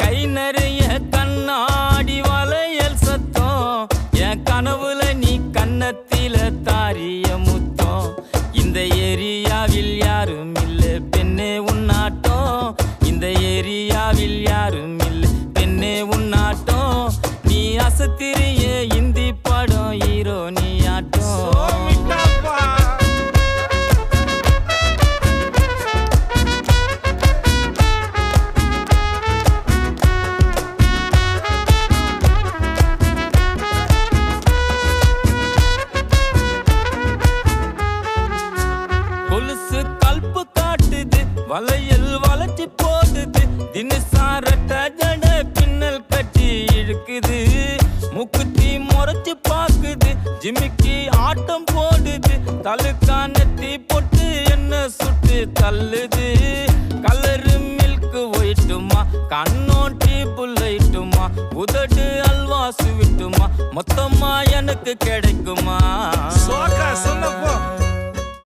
கை நிறைய கண்ணாடி வளையல் சத்தம் என் கனவுல நீ கன்னத்தில தாரிய முத்தம் இந்த ஏரியாவில் யாரும் இல்ல பெண்ணே உன்னாட்டம் இந்த ஏரியாவில் யாரும் இல்ல பெண்ணே உன்னாட்டம் நீ அசத்திரிய இந்தி படம் ஹீரோ நீ ஆட்டம் கொலுசு கல்பு காட்டுது வளையல் வளர்ச்சி போடுது தினசாரட்ட ஜட பின்னல் கட்டி இழுக்குது முக்குத்தி முறைச்சு பாக்குது ஜிமிக்கி ஆட்டம் போடுது தலுக்கானத்தி பொட்டு என்ன சுட்டு தள்ளுது கலரு மில்க் ஒயிட்டுமா கண்ணோட்டி புல்லைட்டுமா உதடு அல்வாசு விட்டுமா மொத்தமா எனக்கு கிடைக்குமா சொன்னப்போ